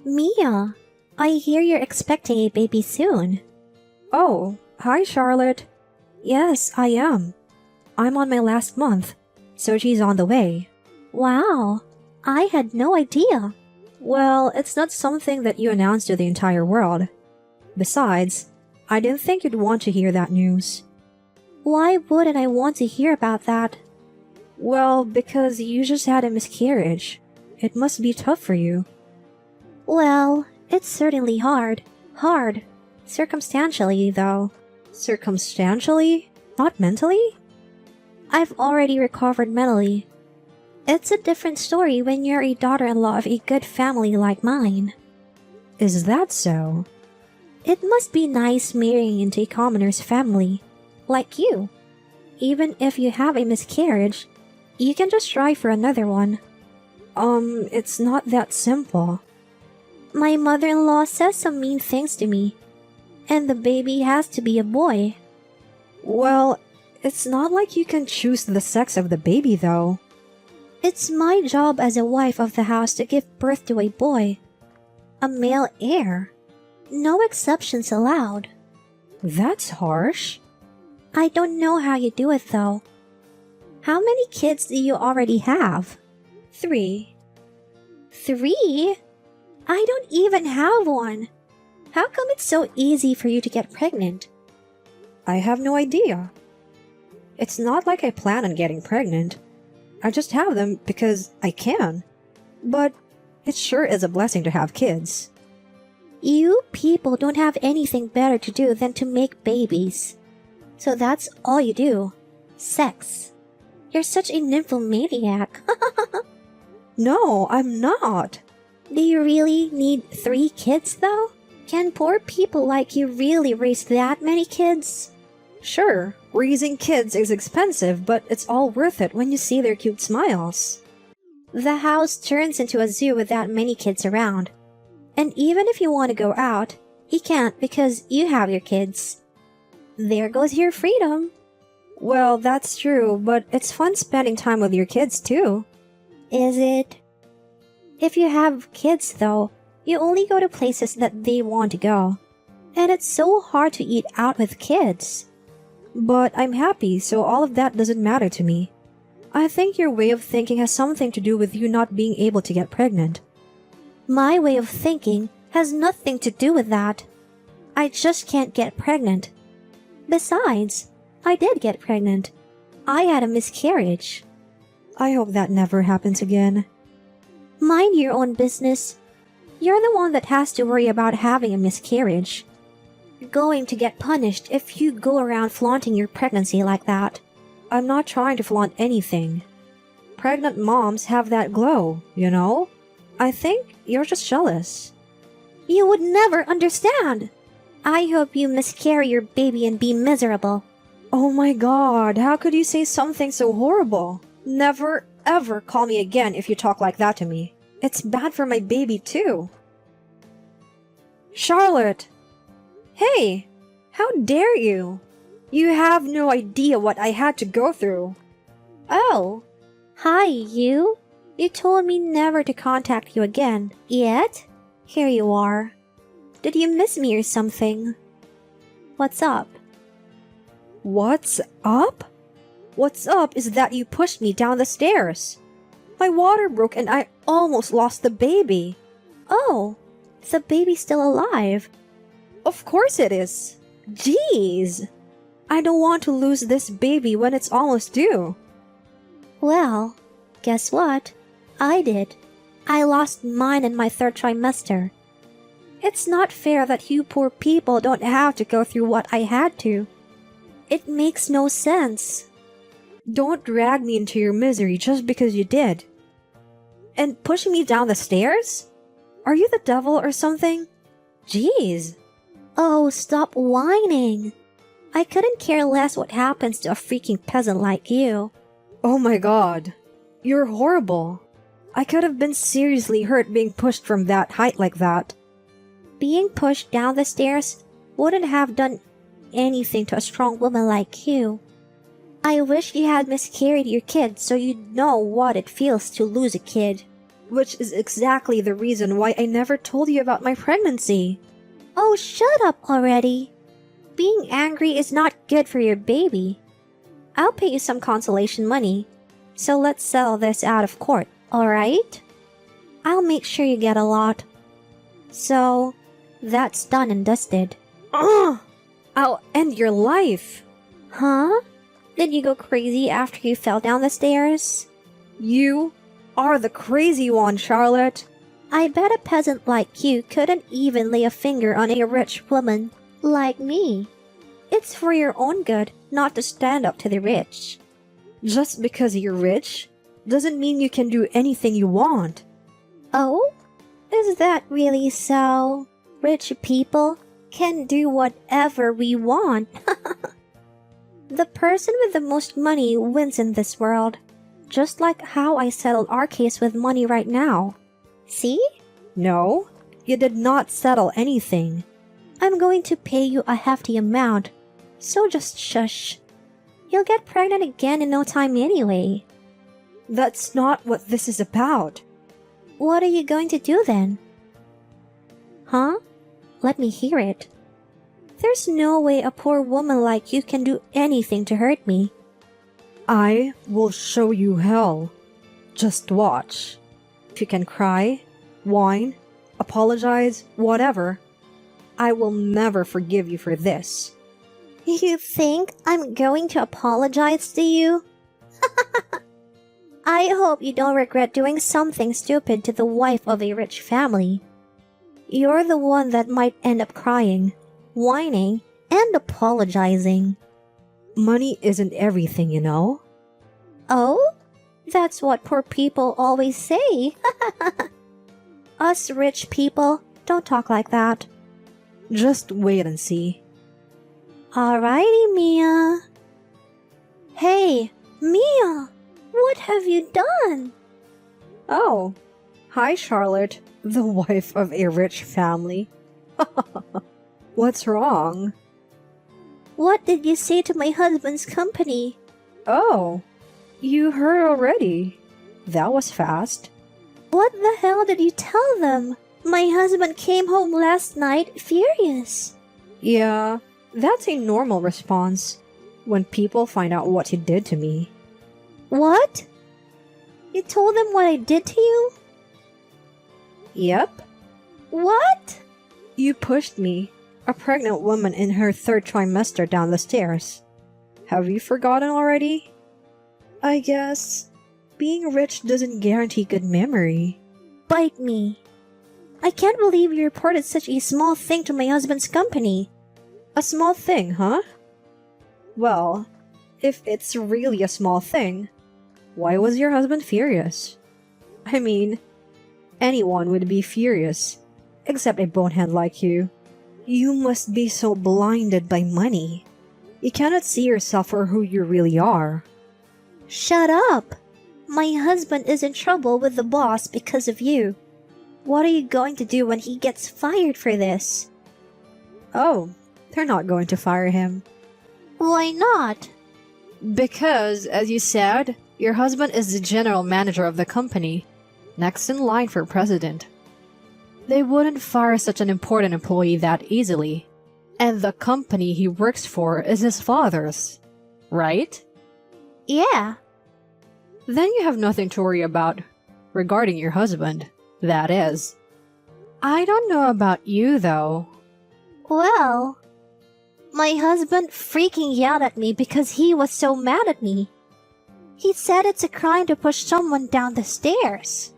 Mia, I hear you're expecting a baby soon. Oh, hi Charlotte. Yes, I am. I'm on my last month, so she's on the way. Wow, I had no idea. Well, it's not something that you announce to the entire world. Besides, I didn't think you'd want to hear that news. Why wouldn't I want to hear about that? Well, because you just had a miscarriage. It must be tough for you. Well, it's certainly hard. Hard. Circumstantially, though. Circumstantially? Not mentally? I've already recovered mentally. It's a different story when you're a daughter-in-law of a good family like mine. Is that so? It must be nice marrying into a commoner's family, like you. Even if you have a miscarriage, you can just try for another one. It's not that simple. My mother-in-law says some mean things to me, and the baby has to be a boy. Well, it's not like you can choose the sex of the baby, though. It's my job as a wife of the house to give birth to a boy. A male heir. No exceptions allowed. That's harsh. I don't know how you do it, though. How many kids do you already have? 3. 3? I don't even have one. How come it's so easy for you to get pregnant? I have no idea. It's not like I plan on getting pregnant. I just have them because I can. But it sure is a blessing to have kids. You people don't have anything better to do than to make babies. So that's all you do. Sex. You're such a nymphomaniac. No, I'm not. Do you really need 3 kids, though? Can poor people like you really raise that many kids? Sure, raising kids is expensive, but it's all worth it when you see their cute smiles. The house turns into a zoo with that many kids around. And even if you want to go out, you can't because you have your kids. There goes your freedom. Well, that's true, but it's fun spending time with your kids too. Is it? If you have kids, though, you only go to places that they want to go. And it's so hard to eat out with kids. But I'm happy, so all of that doesn't matter to me. I think your way of thinking has something to do with you not being able to get pregnant. My way of thinking has nothing to do with that. I just can't get pregnant. Besides, I did get pregnant. I had a miscarriage. I hope that never happens again. Mind your own business. You're the one that has to worry about having a miscarriage. You're going to get punished if you go around flaunting your pregnancy like that. I'm not trying to flaunt anything. Pregnant moms have that glow, you know? I think you're just jealous. You would never understand. I hope you miscarry your baby and be miserable. Oh my god, how could you say something so horrible? Never, ever call me again if you talk like that to me. It's bad for my baby too. Charlotte! Hey! How dare you? You have no idea what I had to go through. Oh, hi you. You told me never to contact you again, yet here you are. Did you miss me or something? What's up? What's up? What's up is that you pushed me down the stairs. My water broke and I almost lost the baby. Oh, the baby's still alive. Of course it is. Jeez. I don't want to lose this baby when it's almost due. Well, guess what? I did. I lost mine in my 3rd trimester. It's not fair that you poor people don't have to go through what I had to. It makes no sense. Don't drag me into your misery just because you did. And pushing me down the stairs? Are you the devil or something? Jeez. Oh, stop whining. I couldn't care less what happens to a freaking peasant like you. Oh my god. You're horrible. I could have been seriously hurt being pushed from that height like that. Being pushed down the stairs wouldn't have done anything to a strong woman like you. I wish you had miscarried your kid so you'd know what it feels to lose a kid. which is exactly the reason why I never told you about my pregnancy. Oh, shut up already. Being angry is not good for your baby. I'll pay you some consolation money, so let's settle this out of court, alright? I'll make sure you get a lot. So, that's done and dusted. Ugh! I'll end your life. Huh? Did you go crazy after you fell down the stairs? You are the crazy one, Charlotte. I bet a peasant like you couldn't even lay a finger on a rich woman like me. It's for your own good not to stand up to the rich. Just because you're rich doesn't mean you can do anything you want. Oh? Is that really so? Rich people can do whatever we want. The person with the most money wins in this world. Just like how I settled our case with money right now. See? No, you did not settle anything. I'm going to pay you a hefty amount, so just shush. You'll get pregnant again in no time anyway. That's not what this is about. What are you going to do then? Huh? Let me hear it. There's no way a poor woman like you can do anything to hurt me. I will show you hell. Just watch. If you can cry, whine, apologize, whatever, I will never forgive you for this. You think I'm going to apologize to you? I hope you don't regret doing something stupid to the wife of a rich family. You're the one that might end up crying, whining, and apologizing. Money isn't everything, you know? Oh? That's what poor people always say. Us rich people don't talk like that. Just wait and see. Alrighty, Mia. Hey, Mia, what have you done? Oh, hi, Charlotte, the wife of a rich family. What's wrong? What did you say to my husband's company? Oh, you heard already. That was fast. What the hell did you tell them? My husband came home last night furious. Yeah, that's a normal response when people find out what you did to me. What? You told them what I did to you? Yep. What? You pushed me, a pregnant woman in her third trimester, down the stairs. Have you forgotten already? I guess being rich doesn't guarantee good memory. Bite me. I can't believe you reported such a small thing to my husband's company. A small thing, huh? Well, if it's really a small thing, why was your husband furious? I mean, anyone would be furious, except a bonehead like you. You must be so blinded by money. You cannot see yourself for who you really are. Shut up! My husband is in trouble with the boss because of you. What are you going to do when he gets fired for this? Oh, they're not going to fire him. Why not? Because, as you said, your husband is the general manager of the company, next in line for president. They wouldn't fire such an important employee that easily. And the company he works for is his father's, right? Yeah. Then you have nothing to worry about regarding your husband, that is. I don't know about you, though. Well, my husband freaking yelled at me because he was so mad at me. He said it's a crime to push someone down the stairs.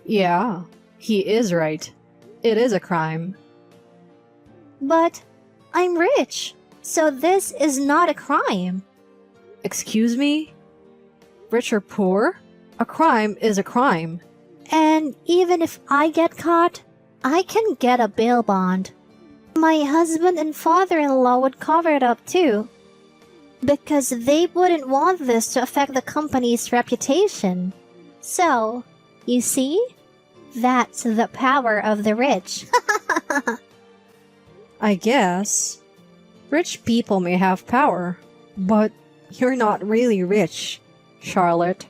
Yeah, he is right. It is a crime. But I'm rich, so this is not a crime. Excuse me? Rich or poor? A crime is a crime. And even if I get caught, I can get a bail bond. My husband and father-in-law would cover it up too. Because they wouldn't want this to affect the company's reputation. So, you see? That's the power of the rich. I guess. Rich people may have power, but you're not really rich, Charlotte.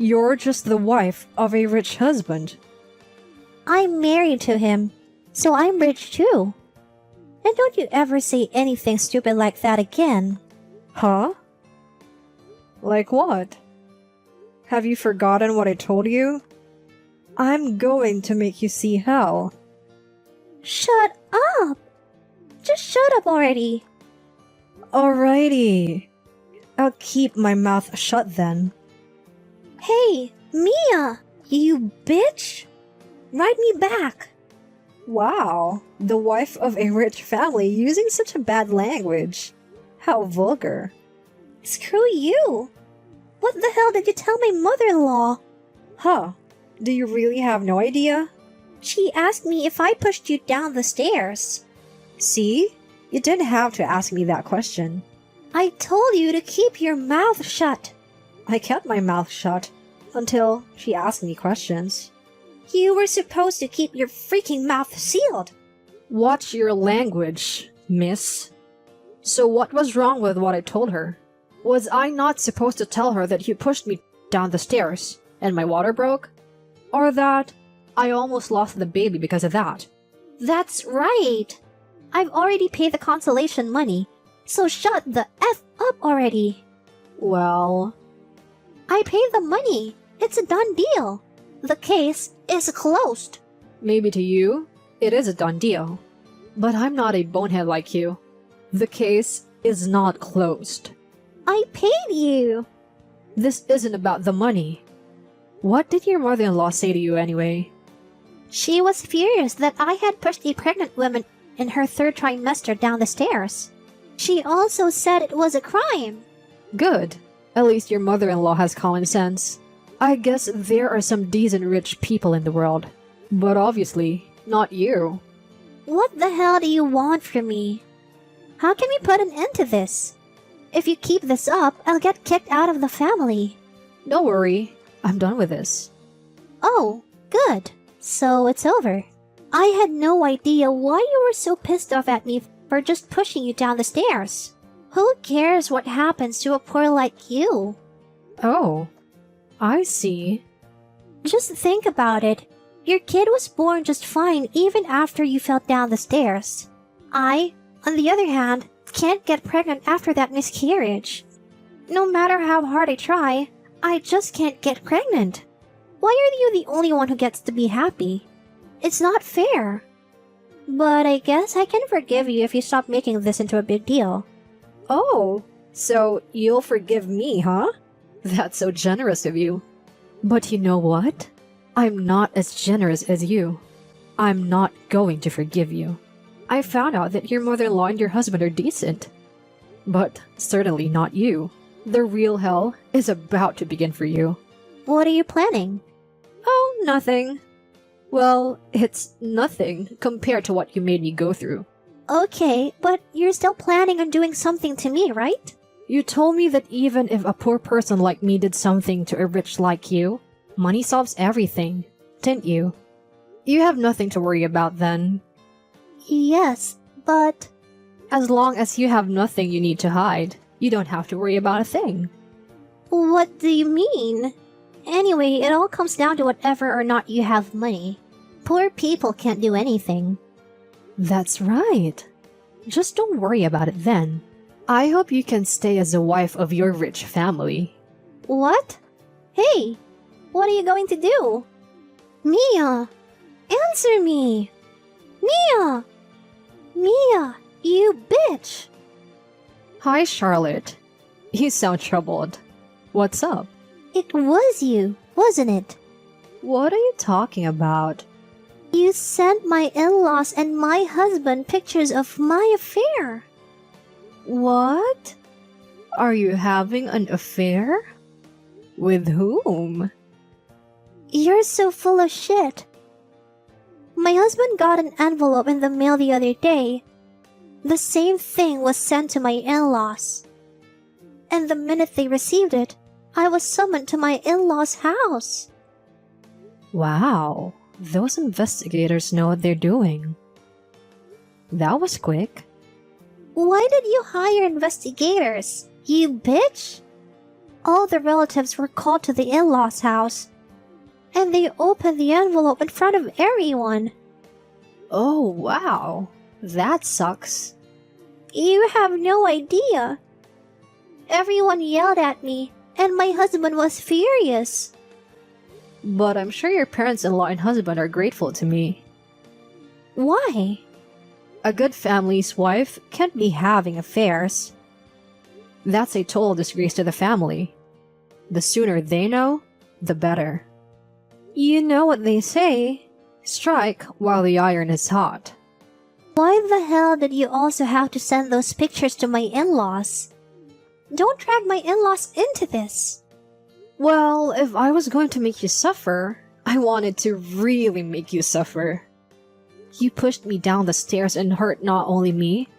You're just the wife of a rich husband. I'm married to him, so I'm rich too. And don't you ever say anything stupid like that again. Huh? Like what? Have you forgotten what I told you? I'm going to make you see hell. Shut up! Just shut up already. Alrighty. I'll keep my mouth shut then. Hey, Mia, you bitch! Write me back. Wow, the wife of a rich family using such a bad language. How vulgar. Screw you! What the hell did you tell my mother-in-law? Huh, do you really have no idea? She asked me if I pushed you down the stairs. See? You didn't have to ask me that question. I told you to keep your mouth shut. I kept my mouth shut until she asked me questions. You were supposed to keep your freaking mouth sealed. Watch your language, miss. So what was wrong with what I told her? Was I not supposed to tell her that you pushed me down the stairs and my water broke? Or that I almost lost the baby because of that? That's right. I've already paid the consolation money, so shut the F up already. Well, I paid the money. It's a done deal. The case is closed. maybe to you, it is a done deal. But I'm not a bonehead like you. The case is not closed. I paid you. This isn't about the money. What did your mother-in-law say to you anyway? She was furious that I had pushed a pregnant woman in her third trimester down the stairs. She also said it was a crime. Good. At least your mother-in-law has common sense. I guess there are some decent rich people in the world. But obviously, not you. What the hell do you want from me? How can we put an end to this? If you keep this up, I'll get kicked out of the family. Don't worry, I'm done with this. Oh, good. So it's over. I had no idea why you were so pissed off at me for just pushing you down the stairs. Who cares what happens to a poor like you? Oh, I see. Just think about it. Your kid was born just fine even after you fell down the stairs. I, on the other hand, can't get pregnant after that miscarriage. No matter how hard I try, I just can't get pregnant. Why are you the only one who gets to be happy? It's not fair. But I guess I can forgive you if you stop making this into a big deal. Oh, so you'll forgive me, huh? That's so generous of you. But you know what? I'm not as generous as you. I'm not going to forgive you. I found out that your mother-in-law and your husband are decent. But certainly not you. The real hell is about to begin for you. What are you planning? Oh, nothing. Well, it's nothing compared to what you made me go through. Okay, but you're still planning on doing something to me, right? You told me that even if a poor person like me did something to a rich like you, money solves everything, didn't you? You have nothing to worry about then. Yes, but... As long as you have nothing you need to hide, you don't have to worry about a thing. What do you mean? Anyway, it all comes down to whether or not you have money. Poor people can't do anything. That's right. Just don't worry about it then. I hope you can stay as a wife of your rich family. What? Hey, what are you going to do? Mia! Answer me! Mia! Mia, you bitch! Hi, Charlotte. You sound troubled. What's up? It was you, wasn't it? What are you talking about? You sent my in-laws and my husband pictures of my affair. What? Are you having an affair? With whom? You're so full of shit. My husband got an envelope in the mail the other day. The same thing was sent to my in-laws. And the minute they received it, I was summoned to my in-laws' house. Wow, those investigators know what they're doing. That was quick. Why did you hire investigators, you bitch? All the relatives were called to the in-laws' house, and they opened the envelope in front of everyone. Oh, wow. That sucks. You have no idea. Everyone yelled at me, and my husband was furious. But I'm sure your parents-in-law and husband are grateful to me. Why? A good family's wife can't be having affairs. That's a total disgrace to the family. The sooner they know, the better. You know what they say, strike while the iron is hot. Why the hell did you also have to send those pictures to my in-laws? Don't drag my in-laws into this. Well, if I was going to make you suffer, I wanted to really make you suffer. You pushed me down the stairs and hurt not only me,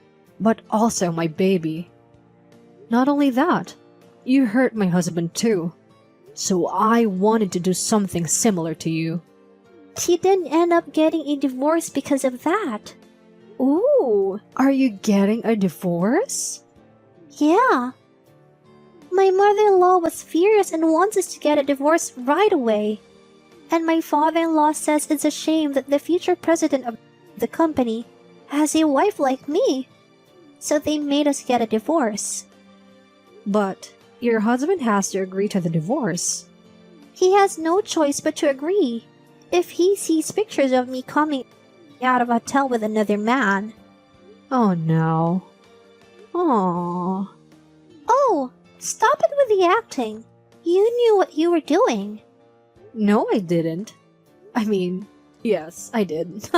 but also my baby. Not only that, you hurt my husband too. So I wanted to do something similar to you. He didn't end up getting a divorce because of that. Ooh, are you getting a divorce? Yeah. My mother-in-law was furious and wants us to get a divorce right away. And my father-in-law says it's a shame that the future president of the company has a wife like me. So they made us get a divorce. But your husband has to agree to the divorce. He has no choice but to agree. If he sees pictures of me coming out of a hotel with another man. Oh no. Aww. Oh, stop it with the acting. You knew what you were doing. No, I didn't. I mean, yes, I did.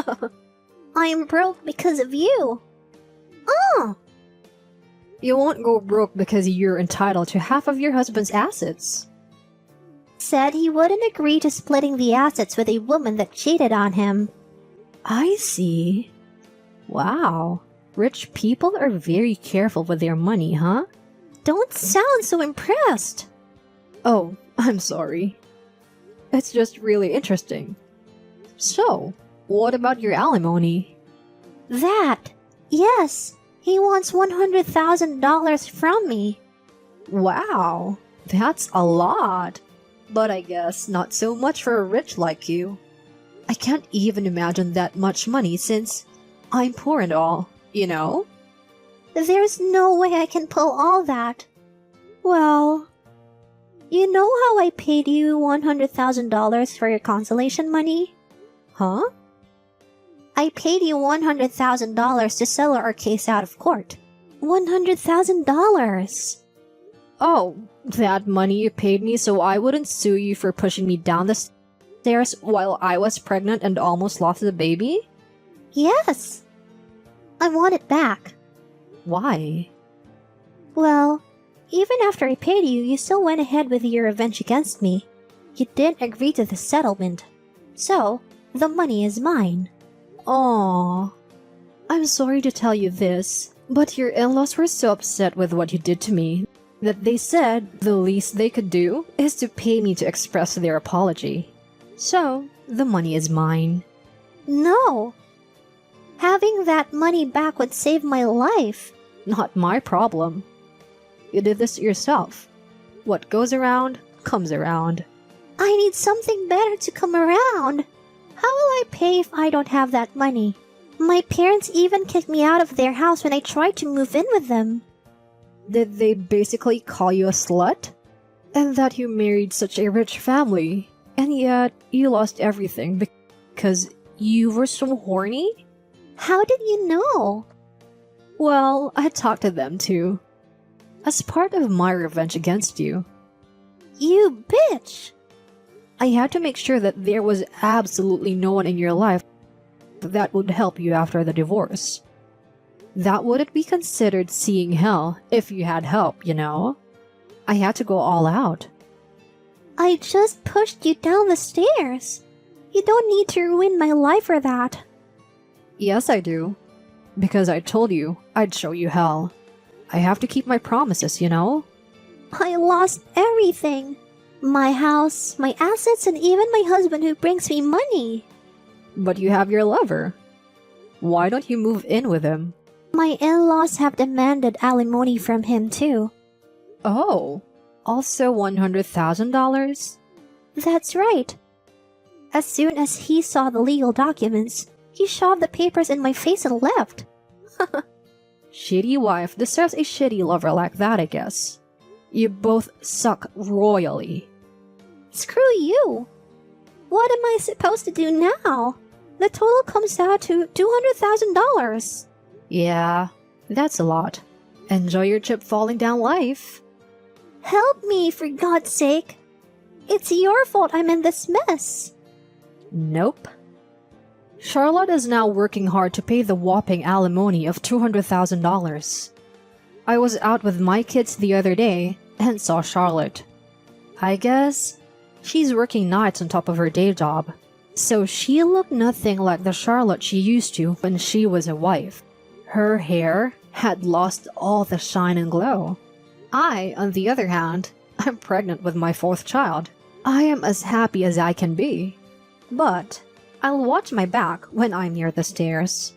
I'm broke because of you. Oh! You won't go broke because you're entitled to half of your husband's assets. Said he wouldn't agree to splitting the assets with a woman that cheated on him. I see. Wow. Rich people are very careful with their money, huh? Don't sound so impressed. Oh, I'm sorry. It's just really interesting. So, what about your alimony? That. Yes. He wants $100,000 from me. Wow. That's a lot. But I guess not so much for a rich like you. I can't even imagine that much money since I'm poor and all, you know? There's no way I can pull all that. Well, you know how I paid you $100,000 for your consolation money? huh? I paid you $100,000 to settle our case out of court. $100,000. Oh, that money you paid me so I wouldn't sue you for pushing me down the stairs while I was pregnant and almost lost the baby? Yes. I want it back. Why? Well, even after I paid you, you still went ahead with your revenge against me. You didn't agree to the settlement. So, the money is mine. Aww. I'm sorry to tell you this, but your in-laws were so upset with what you did to me that they said the least they could do is to pay me to express their apology. So, the money is mine. No. Having that money back would save my life. Not my problem. You did this yourself. What goes around, comes around. I need something better to come around. How will I pay if I don't have that money? My parents even kicked me out of their house when I tried to move in with them. Did they basically call you a slut? And that you married such a rich family, and yet you lost everything because you were so horny? How did you know? Well, I talked to them too. As part of my revenge against you. You bitch! I had to make sure that there was absolutely no one in your life that would help you after the divorce. That wouldn't be considered seeing hell if you had help, you know? I had to go all out. I just pushed you down the stairs. You don't need to ruin my life for that. Yes, I do. Because I told you I'd show you hell. I have to keep my promises, you know? I lost everything. My house, my assets, and even my husband who brings me money. But you have your lover. Why don't you move in with him? My in-laws have demanded alimony from him too. Oh, Also $100,000? That's right. As soon as he saw the legal documents, he shoved the papers in my face and left. Shitty wife deserves a shitty lover like that, I guess. You both suck royally. Screw you! What am I supposed to do now? The total comes out to $200,000. Yeah, that's a lot. Enjoy your chip falling down life. Help me, for God's sake. It's your fault I'm in this mess. Nope. Charlotte is now working hard to pay the whopping alimony of $200,000. I was out with my kids the other day and saw Charlotte. I guess she's working nights on top of her day job, so she looked nothing like the Charlotte she used to when she was a wife. Her hair had lost all the shine and glow. I, on the other hand, I'm pregnant with my 4th child. I am as happy as I can be. But I'll watch my back when I'm near the stairs.